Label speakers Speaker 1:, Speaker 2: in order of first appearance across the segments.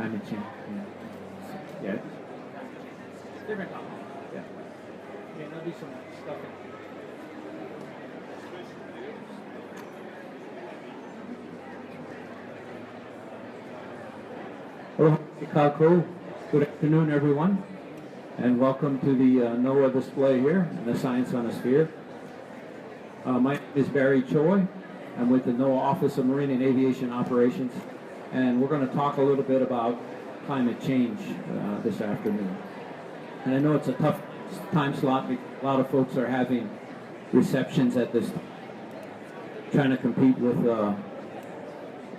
Speaker 1: climate change. Yeah.
Speaker 2: Different topic.
Speaker 1: Yeah.
Speaker 2: Okay, there'll be some stuff in.
Speaker 1: Hello, Chicago. Good afternoon, everyone, and welcome to the NOAA display here in the Science on a Sphere. My name is Barry Choi. I'm with the NOAA Office of Marine and Aviation Operations, and we're going to talk a little bit about climate change this afternoon. And I know it's a tough time slot. A lot of folks are having receptions at this time, trying to compete with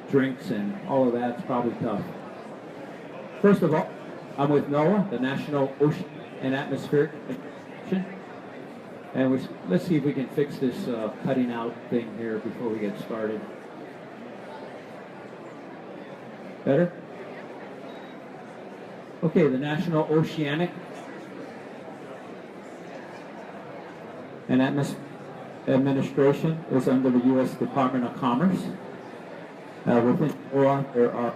Speaker 1: drinks and all of that. It's probably tough. First of all, I'm with NOAA, the National Ocean and Atmospheric Administration, and let's see if we can fix this cutting out thing here before we get started. Better? Okay, the National Oceanic and Atmospheric Administration is under the U.S. Department of Commerce. Within NOAA, there are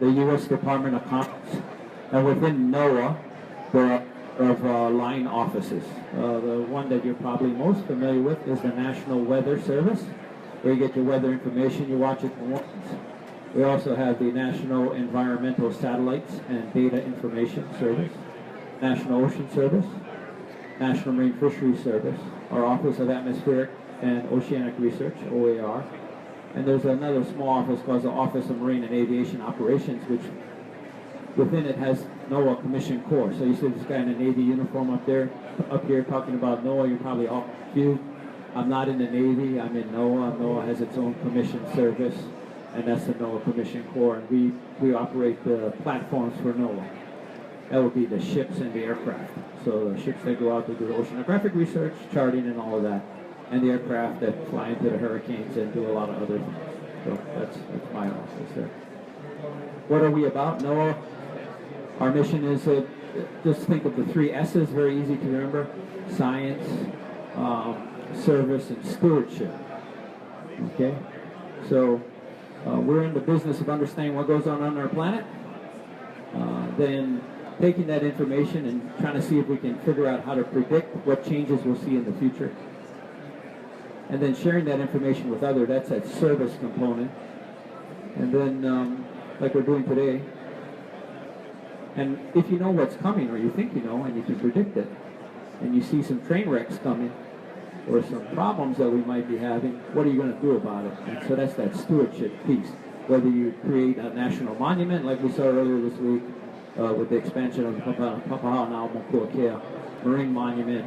Speaker 1: the U.S. Department of Commerce, and within NOAA, there are line offices. The one that you're probably most familiar with is the National Weather Service, where you get your weather information, you watch it for once. We also have the National Environmental Satellites and Data Information Service, National Ocean Service, National Marine Fisheries Service, our Office of Atmospheric and Oceanic Research, OAR, and there's another small office called the Office of Marine and Aviation Operations, which within it has NOAA Commission Corps. So you see this guy in a Navy uniform up here talking about NOAA. You're probably all confused. I'm not in the Navy. I'm in NOAA. NOAA has its own commission service, and that's the NOAA Commission Corps. And we operate the platforms for NOAA. That would be the ships and the aircraft. So the ships that go out to do the oceanographic research, charting, and all of that, and the aircraft that fly into the hurricanes and do a lot of other things. So that's my office there. What are we about? NOAA, our mission is just think of the 3 S's, very easy to remember: science, service, and stewardship. Okay? So we're in the business of understanding what goes on our planet, then taking that information and trying to see if we can figure out how to predict what changes we'll see in the future. And then sharing that information with others, that's that service component. And then, like we're doing today, and if you know what's coming, or you think you know, and you can predict it, and you see some train wrecks coming, or some problems that we might be having, what are you going to do about it? And so that's that stewardship piece. Whether you create a national monument, like we saw earlier this week, with the expansion of the Papahānaumokuākea Marine Monument,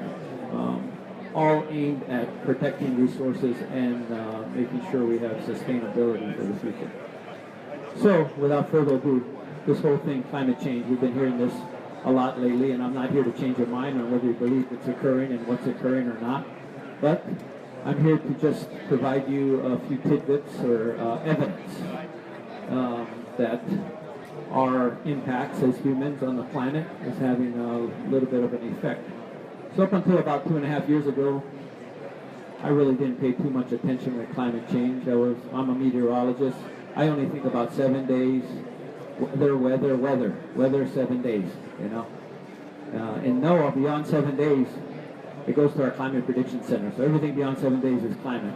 Speaker 1: all aimed at protecting resources and making sure we have sustainability for the future. So, without further ado, this whole thing, climate change, we've been hearing this a lot lately, and I'm not here to change your mind on whether you believe it's occurring and what's occurring or not, but I'm here to just provide you a few tidbits or evidence that our impacts as humans on the planet is having a little bit of an effect. So up until about 2.5 years ago, I really didn't pay too much attention with climate change. I'm a meteorologist. I only think about 7 days, weather 7 days, you know. In NOAA, beyond 7 days, it goes to our Climate Prediction Center. So everything beyond 7 days is climate.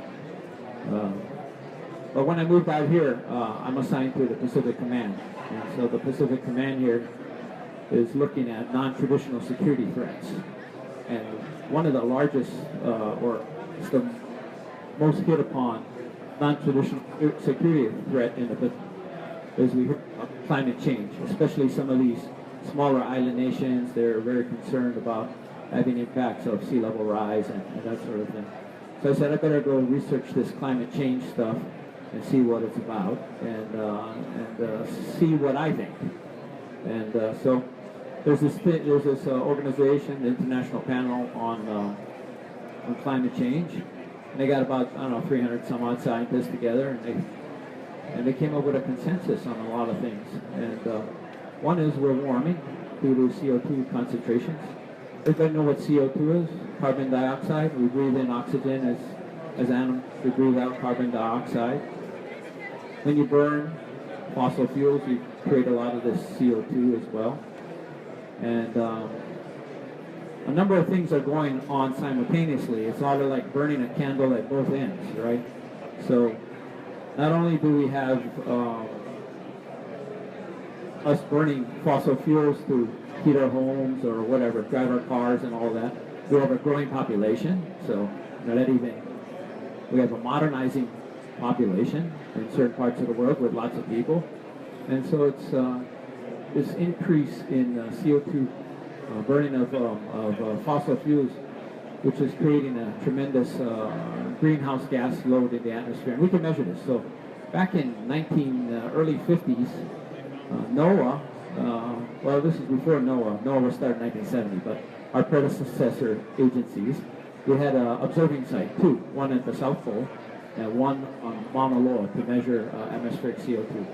Speaker 1: But when I moved out here, I'm assigned to the Pacific Command. And so the Pacific Command here is looking at non-traditional security threats. And one of the largest, or the most hit upon non-traditional security threat in the Pacific is we heard about climate change, especially some of these smaller island nations. They're very concerned about having impacts of sea level rise and that sort of thing. So I said I better go research this climate change stuff and see what it's about and see what I think. And so there's this organization, the International Panel on climate change. And they got about, I don't know, 300 some odd scientists together, and they came up with a consensus on a lot of things. And one is we're warming due to CO2 concentrations. Everybody know what CO2 is? Carbon dioxide. We breathe in oxygen as animals. We breathe out carbon dioxide. When you burn fossil fuels, you create a lot of this CO2 as well. And a number of things are going on simultaneously. It's sort of like burning a candle at both ends, right? So not only do we have us burning fossil fuels to heat our homes or whatever, drive our cars and all that, we have a growing population. So we have a modernizing population in certain parts of the world with lots of people. And so it's this increase in CO2 burning of fossil fuels, which is creating a tremendous greenhouse gas load in the atmosphere. And we can measure this. So back in early 50s, NOAA, well, this is before NOAA. NOAA was started in 1970, but our predecessor agencies, we had an observing site, two, one at the South Pole and one on Mauna Loa to measure atmospheric CO2.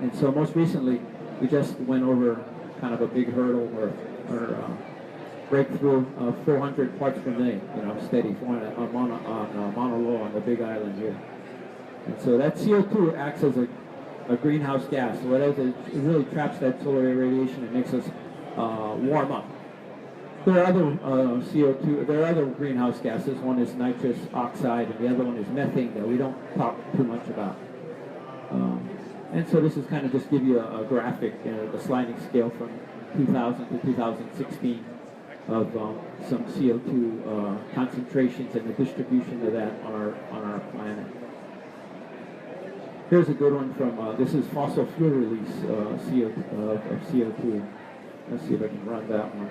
Speaker 1: And so most recently, we just went over kind of a big hurdle or breakthrough of 400 parts per million, steady, 400 on Mauna Loa on the Big Island here. And so that CO2 acts as a greenhouse gas. So what it is, it really traps that solar radiation and makes us warm up. There are other CO2, there are other greenhouse gases. One is nitrous oxide, and the other one is methane that we don't talk too much about. And so this is kind of just give you a graphic, the sliding scale from 2000 to 2016 of some CO2 concentrations and the distribution of that on our planet. Here's a good one from, this is fossil fuel release of CO2. Let's see if I can run that one.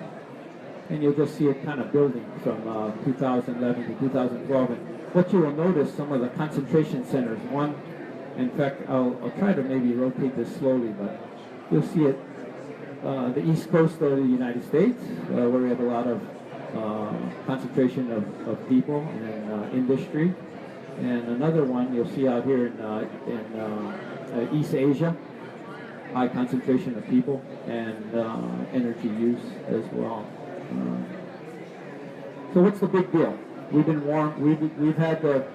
Speaker 1: And you'll just see it kind of building from 2011 to 2012. And what you will notice, some of the concentration centers, one, in fact, I'll try to maybe rotate this slowly, but you'll see it, the east coast of the United States, where we have a lot of concentration of people and industry. And another one you'll see out here in East Asia, high concentration of people and energy use as well. So what's the big deal? We've been warm. We've had the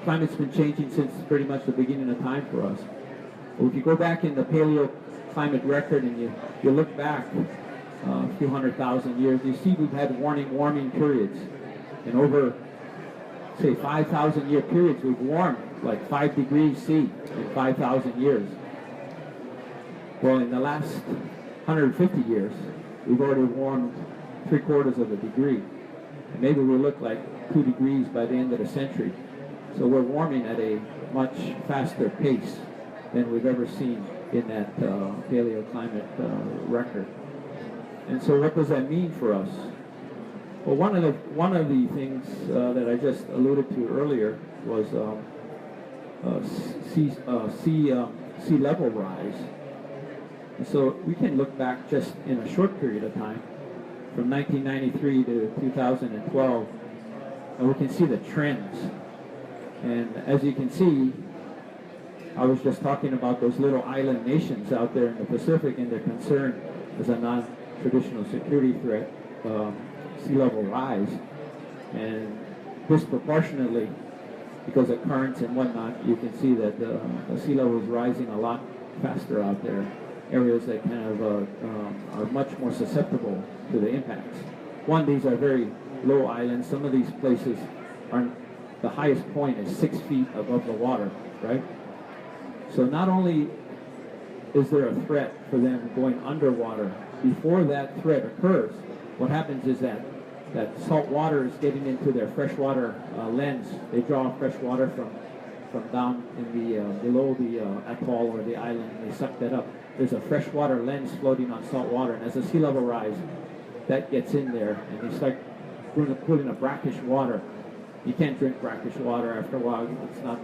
Speaker 1: climate's been changing since pretty much the beginning of time for us. Well, if you go back in the paleo climate record and you look back a few 100,000 years, you see we've had warming periods, and over say 5,000 year periods we've warmed like 5 degrees C in 5,000 years. Well, in the last 150 years, we've already warmed 3/4 of a degree. And maybe we'll look like 2 degrees by the end of the century. So we're warming at a much faster pace than we've ever seen in that paleoclimate record. And so what does that mean for us? Well, one of the things that I just alluded to earlier was sea level rise. And so we can look back just in a short period of time, from 1993 to 2012, and we can see the trends. And as you can see, I was just talking about those little island nations out there in the Pacific and their concern as a non-traditional security threat, sea level rise. And disproportionately, because of currents and whatnot, you can see that the sea level is rising a lot faster out there. Areas that kind of are much more susceptible to the impacts. One, these are very low islands. Some of these places are, the highest point is 6 feet above the water, right? So not only is there a threat for them going underwater, before that threat occurs, what happens is that salt water is getting into their freshwater lens. They draw fresh water from down in the below the atoll or the island, and they suck that up. There's a freshwater lens floating on salt water, and as the sea level rise, that gets in there, and they start putting a brackish water. You can't drink brackish water after a while. It's not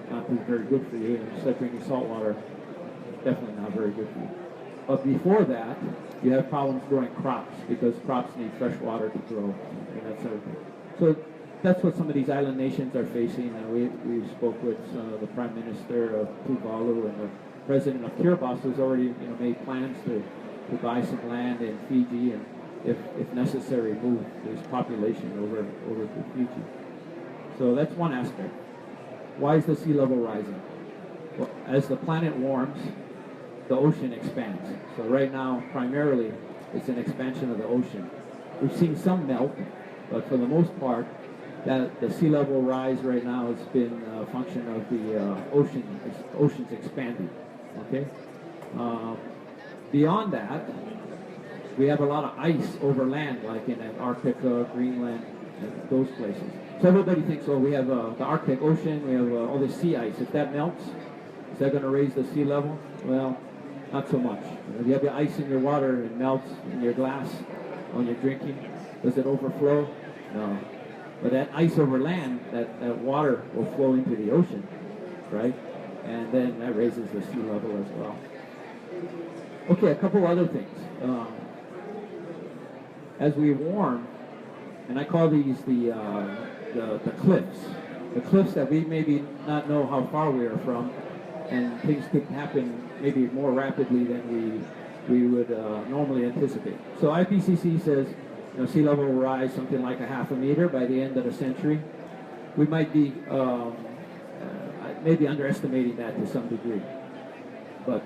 Speaker 1: very good for you. And you start drinking salt water, definitely not very good for you. But before that, you have problems growing crops, because crops need fresh water to grow, and that sort of thing. So that's what some of these island nations are facing. We spoke with the Prime Minister of Tuvalu and the President of Kiribati, who's already made plans to buy some land in Fiji and, if necessary, move his population over to Fiji. So that's one aspect. Why is the sea level rising? Well, as the planet warms, the ocean expands. So right now, primarily, it's an expansion of the ocean. We've seen some melt, but for the most part, that the sea level rise right now has been a function of the oceans expanding. Okay. Beyond that, we have a lot of ice over land, like in Antarctica, Greenland, and those places. So everybody thinks, well, we have the Arctic Ocean, we have all this sea ice. If that melts, is that going to raise the sea level? Well, not so much. If you have your ice in your water and melts in your glass when you're drinking, does it overflow? No. But that ice over land, that water will flow into the ocean, right? And then that raises the sea level as well. Okay, a couple other things. As we warm, and I call these the cliffs that we maybe not know how far we are from, and things could happen maybe more rapidly than we would normally anticipate. So IPCC says sea level will rise something like a half a meter by the end of the century. We might be maybe underestimating that to some degree. But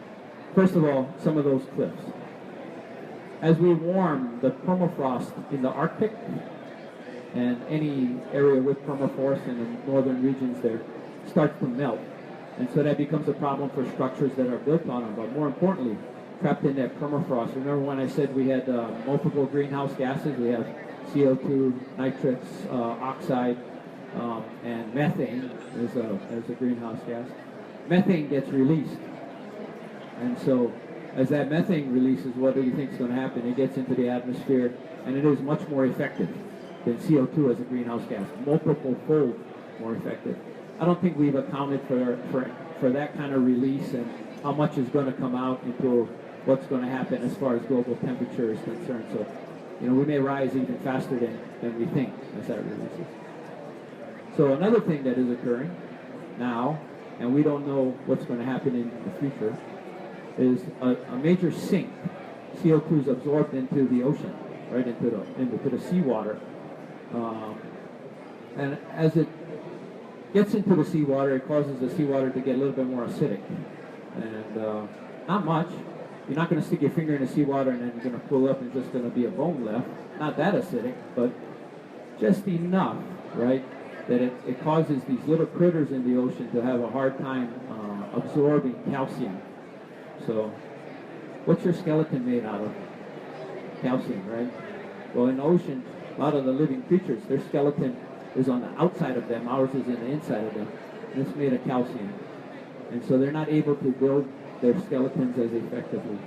Speaker 1: first of all, some of those cliffs. As we warm, the permafrost in the Arctic and any area with permafrost in the northern regions there starts to melt. And so that becomes a problem for structures that are built on them. But more importantly, trapped in that permafrost. Remember when I said we had multiple greenhouse gases? We have CO2, nitrous oxide, and methane as a greenhouse gas. Methane gets released. And so as that methane releases, what do you think is going to happen? It gets into the atmosphere, and it is much more effective than CO2 as a greenhouse gas, multiple-fold more effective. I don't think we've accounted for that kind of release and how much is going to come out into what's going to happen as far as global temperature is concerned. So, we may rise even faster than we think as that releases. So another thing that is occurring now, and we don't know what's going to happen in the future, is a major sink. CO2 is absorbed into the ocean, right into the seawater, and as it gets into the seawater, it causes the seawater to get a little bit more acidic, and not much. You're not going to stick your finger in the seawater and then you're going to pull up and just going to be a bone left. Not that acidic, but just enough, right, that it causes these little critters in the ocean to have a hard time absorbing calcium. So, what's your skeleton made out of? Calcium, right? Well, in the ocean, a lot of the living creatures, their skeleton is on the outside of them, ours is in the inside of them, and it's made of calcium. And so they're not able to build their skeletons as effectively.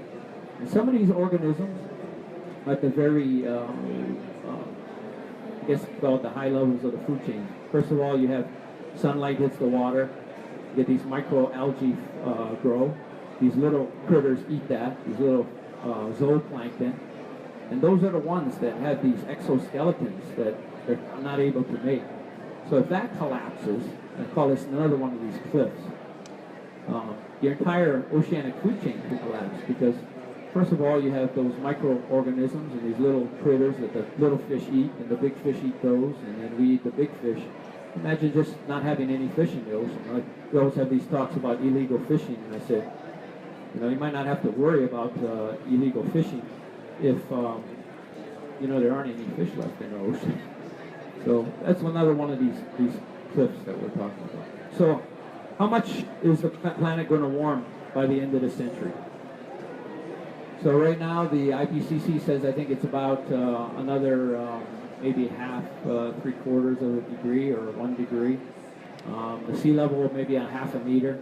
Speaker 1: And some of these organisms, at the very, I guess called the high levels of the food chain. First of all, you have sunlight hits the water, you get these microalgae grow. These little critters eat that, these little zooplankton. And those are the ones that have these exoskeletons that they're not able to make. So if that collapses, I call this another one of these cliffs, your entire oceanic food chain could collapse because, first of all, you have those microorganisms and these little critters that the little fish eat, and the big fish eat those, and then we eat the big fish. Imagine just not having any fish in the ocean. Right? We always have these talks about illegal fishing, and I said, you might not have to worry about illegal fishing if, there aren't any fish left in the ocean. So that's another one of these cliffs that we're talking about. So how much is the planet going to warm by the end of the century? So right now the IPCC says I think it's about another maybe half, 3/4 of a degree or 1 degree. The sea level maybe a half a meter.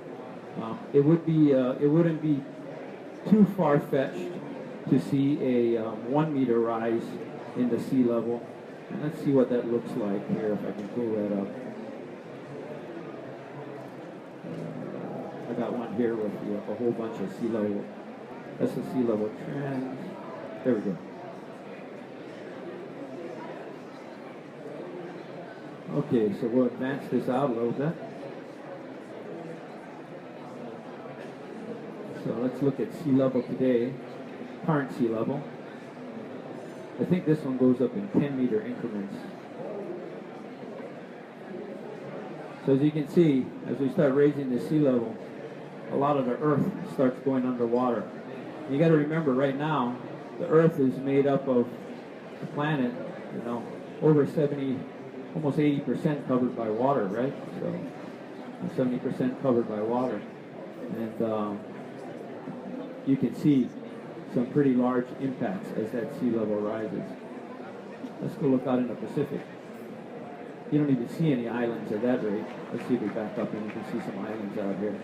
Speaker 1: It wouldn't be too far-fetched to see a 1 meter rise in the sea level. And let's see what that looks like here, if I can pull that up. I got one here with a whole bunch of sea level. That's the sea level trend. There we go. Okay, so we'll advance this out a little bit. So let's look at sea level today, current sea level. I think this one goes up in 10-meter increments. So as you can see, as we start raising the sea level, a lot of the earth starts going underwater. You got to remember right now, the earth is made up of the planet, you know, over 70, almost 80% covered by water, right? So 70% covered by water. And you can see some pretty large impacts as that sea level rises. Let's go look out in the Pacific. You don't even see any islands at that rate. Let's see if we back up and you can see some islands out here.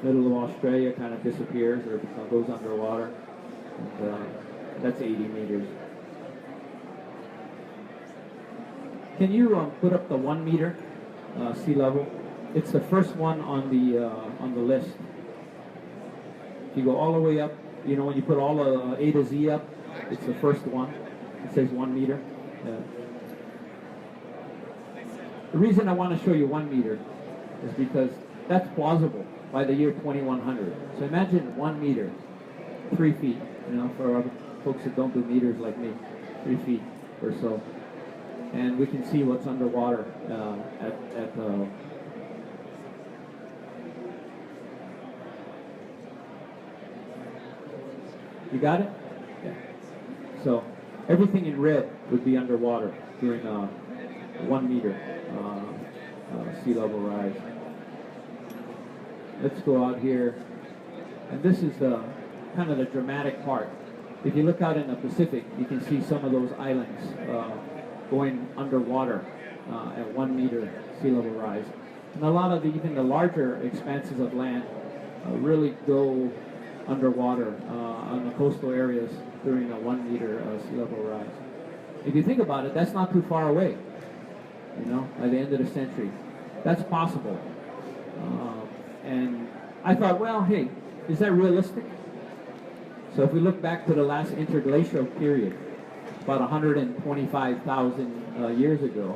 Speaker 1: Middle of Australia kind of disappears or goes underwater. And, that's 80 meters. Can you put up the 1 meter sea level? It's the first one on the list. If you go all the way up, you know, when you put all A to Z up, it's the first one. It says 1 meter. The reason I want to show you 1 meter is because that's plausible by the year 2100. So imagine 1 meter, 3 feet, you know, for folks that don't do meters like me, 3 feet or so. And we can see what's underwater You got it? Yeah. So everything in red would be underwater during 1 meter sea level rise. Let's go out here, and this is kind of the dramatic part. If you look out in the Pacific, you can see some of those islands going underwater at 1 meter sea level rise. And a lot of even the larger expanses of land really go underwater on the coastal areas during a 1 meter sea level rise. If you think about it, that's not too far away, you know, by the end of the century. That's possible. And I thought, well, hey, is that realistic? So if we look back to the last interglacial period, about 125,000 years ago,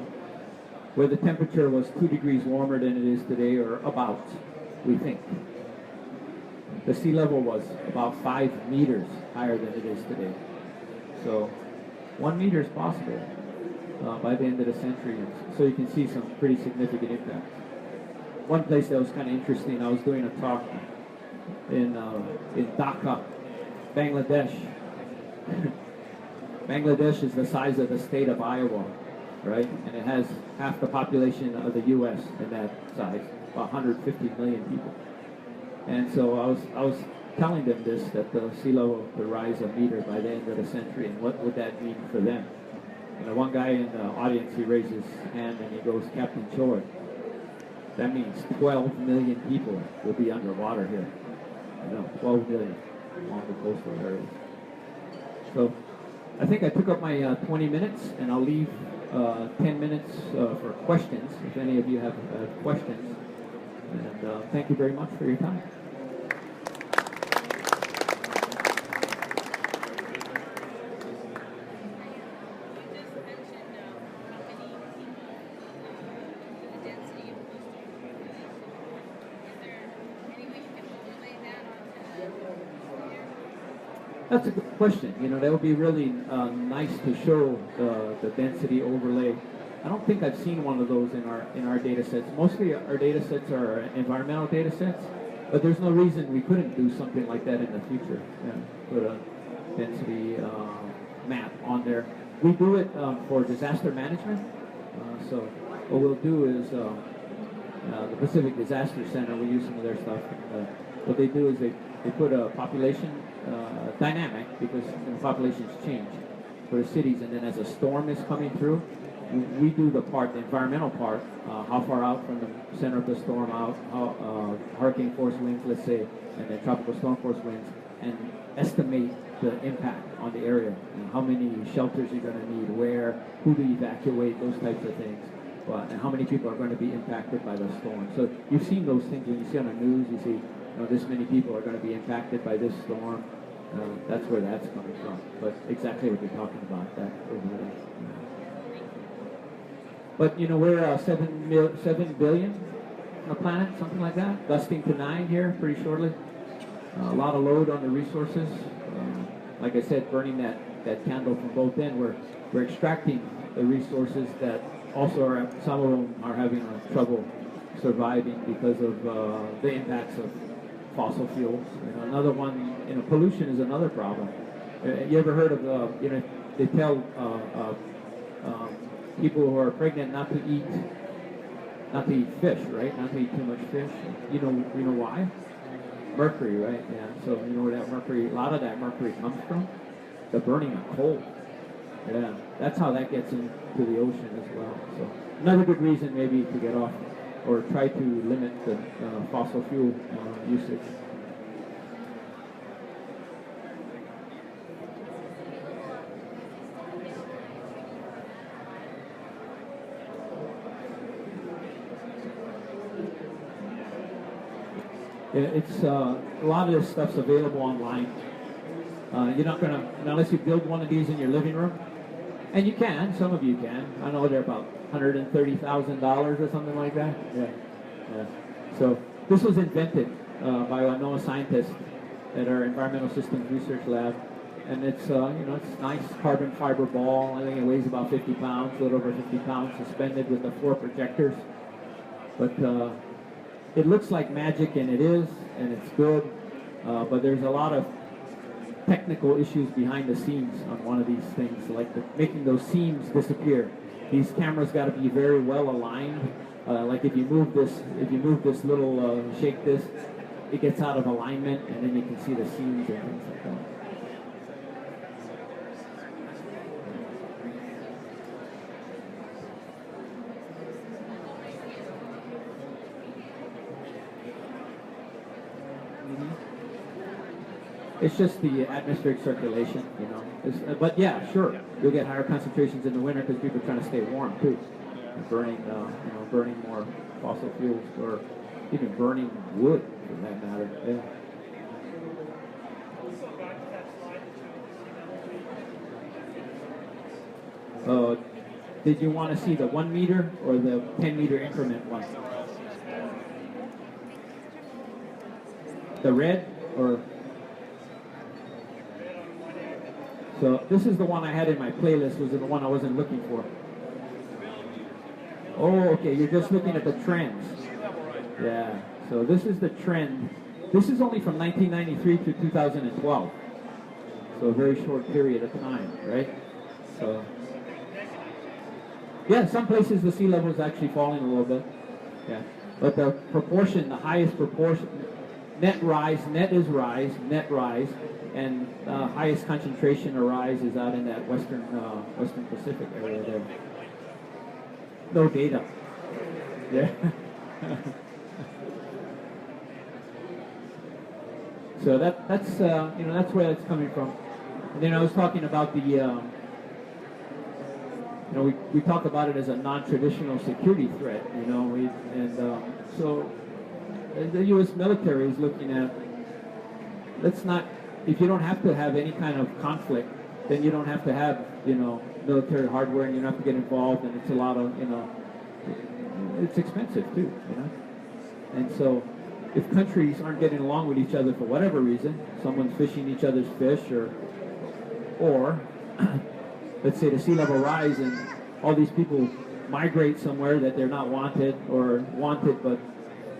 Speaker 1: where the temperature was 2 degrees warmer than it is today, or about, we think. The sea level was about 5 meters higher than it is today. So 1 meter is possible by the end of the century. So you can see some pretty significant impacts. One place that was kind of interesting, I was doing a talk in Dhaka, Bangladesh. Bangladesh is the size of the state of Iowa, right? And it has half the population of the U.S. in that size, about 150 million people. And so I was telling them this, that the sea level would rise a meter by the end of the century, and what would that mean for them? And one guy in the audience, he raised his hand and he goes, Captain Choi, that means 12 million people will be underwater here. You know, 12 million along the coastal areas. So I think I took up my 20 minutes, and I'll leave 10 minutes for questions, if any of you have questions. And thank you very much for your time. That's a good question. You know, that would be really nice to show the density overlay. I don't think I've seen one of those in our data sets. Mostly our data sets are environmental data sets, but there's no reason we couldn't do something like that in the future. Put a density map on there. We do it for disaster management. So what we'll do is the Pacific Disaster Center, we use some of their stuff. What they do is they put a population dynamic, because populations change for the cities, and then as a storm is coming through, we do the part, the environmental part, how far out from the center of the storm out, how hurricane force winds, let's say, and then tropical storm force winds, and estimate the impact on the area, and how many shelters you're going to need, where, who to evacuate, those types of things, and how many people are going to be impacted by the storm. So you've seen those things when you see on the news, you see this many people are going to be impacted by this storm. That's where that's coming from. But exactly what you're talking about, that over there. But we're 7 billion on the planet, something like that, dusting to 9 here pretty shortly. A lot of load on the resources. Like I said, burning that candle from both ends. We're extracting the resources that also some of them are having trouble surviving because of the impacts of fossil fuels. Another one, pollution is another problem. You ever heard of they tell people who are pregnant not to eat fish, right? Not to eat too much fish. You know why? Mercury, right? Yeah. So where that mercury, a lot of that mercury comes from? The burning of coal. Yeah. That's how that gets into the ocean as well. So another good reason maybe to get off or try to limit the fossil fuel usage. It's a lot of this stuff's available online. You're not gonna, unless you build one of these in your living room, and you can. Some of you can. I know they're about $130,000 or something like that. Yeah. So this was invented by a NOAA scientist at our Environmental Systems Research Lab, and it's it's a nice carbon fiber ball. I think it weighs about 50 pounds, a little over 50 pounds, suspended with the 4 projectors. But it looks like magic, and it is, and it's good, but there's a lot of technical issues behind the scenes on one of these things, like making those seams disappear. These cameras got to be very well aligned. Like if you move this little, shake this, it gets out of alignment, and then you can see the seams and things like that. It's just the atmospheric circulation, but yeah, sure, you'll get higher concentrations in the winter because people are trying to stay warm too, burning more fossil fuels, or even burning wood for that matter. Yeah. Did you want to see the 1 meter or the 10 meter increment one? The red or? So this is the one I had in my playlist, was the one I wasn't looking for. Oh, okay, you're just looking at the trends. Yeah, so this is the trend. This is only from 1993 to 2012. So a very short period of time, right? So, yeah, some places the sea level is actually falling a little bit. Yeah, but the proportion, the highest proportion, net rise, net rise, and highest concentration of rise is out in that western Pacific area there. No data. Yeah. So that's that's where it's coming from. And then I was talking about the we talk about it as a non-traditional security threat. So the U.S. military is looking at, let's not. If you don't have to have any kind of conflict, then you don't have to have, military hardware, and you don't have to get involved, and it's a lot of, it's expensive too, And so if countries aren't getting along with each other for whatever reason, someone's fishing each other's fish, or let's say the sea level rise and all these people migrate somewhere that they're not wanted, or wanted but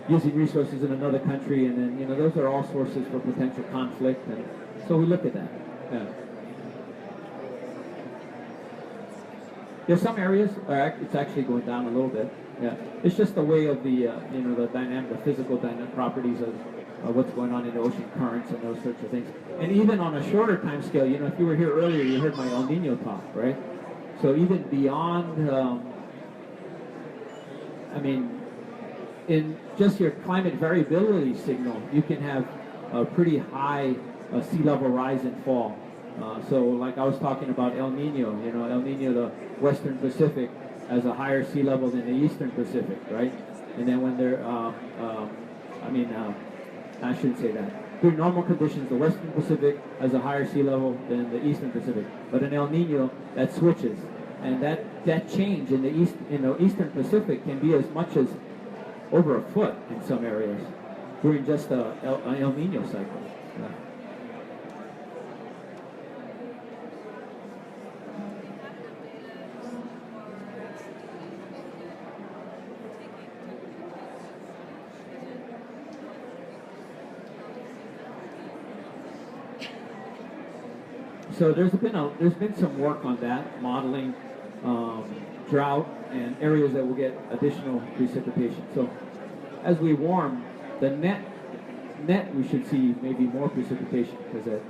Speaker 1: using resources in another country, and then those are all sources for potential conflict, and so we look at that. Yeah. There's some areas it's actually going down a little bit. Yeah, it's just the way of the the physical dynamic properties of what's going on in the ocean currents and those sorts of things. And even on a shorter time scale, if you were here earlier, you heard my El Nino talk, right? So even beyond, in just your climate variability signal, you can have a pretty high sea level rise and fall. So like I was talking about El Nino, El Nino, the Western Pacific, has a higher sea level than the Eastern Pacific, right? And then when they're, I shouldn't say that. During normal conditions, the Western Pacific has a higher sea level than the Eastern Pacific. But in El Nino, that switches, and that change in the Eastern Pacific can be as much as over a foot in some areas during just a El Nino cycle. Yeah. So there's been some work on that, modeling drought and areas that will get additional precipitation. So as we warm, the net we should see maybe more precipitation because of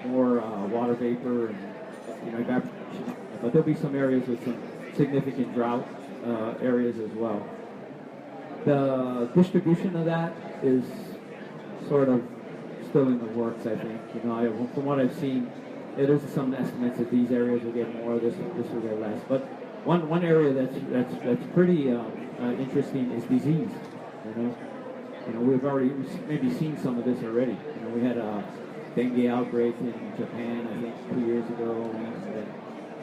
Speaker 1: more water vapor and evaporation. But there'll be some areas with some significant drought areas as well. The distribution of that is sort of still in the works, I think. From what I've seen, there's some estimates that these areas will get more, this will get less. But one area that's pretty interesting is disease. We've already maybe seen some of this already. We had a dengue outbreak in Japan, I think, 2 years ago.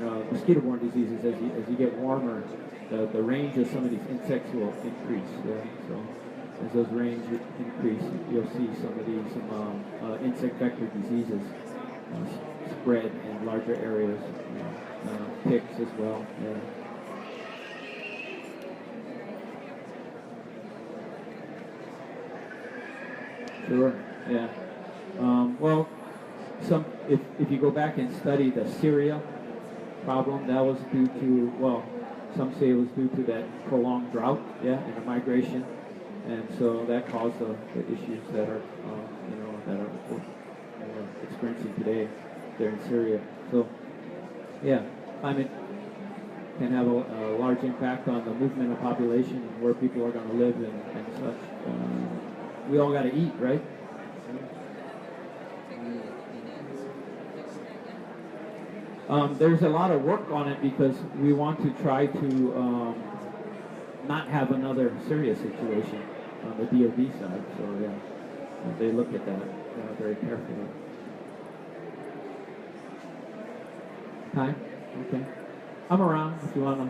Speaker 1: And mosquito-borne diseases, as you get warmer, the range of some of these insects will increase. Yeah? So as those range increase, you'll see some insect vector diseases spread in larger areas, ticks as well. Yeah. Sure. Yeah. Well, if you go back and study the Syria problem, that was due to some say it was due to that prolonged drought, and the migration, and so that caused the issues that are we're experiencing today there in Syria. So, climate can have a large impact on the movement of population and where people are going to live and such. We all got to eat, right? There's a lot of work on it because we want to try to not have another Syria situation on the DoD side. So they look at that very carefully. Time? Okay. I'm around if you want to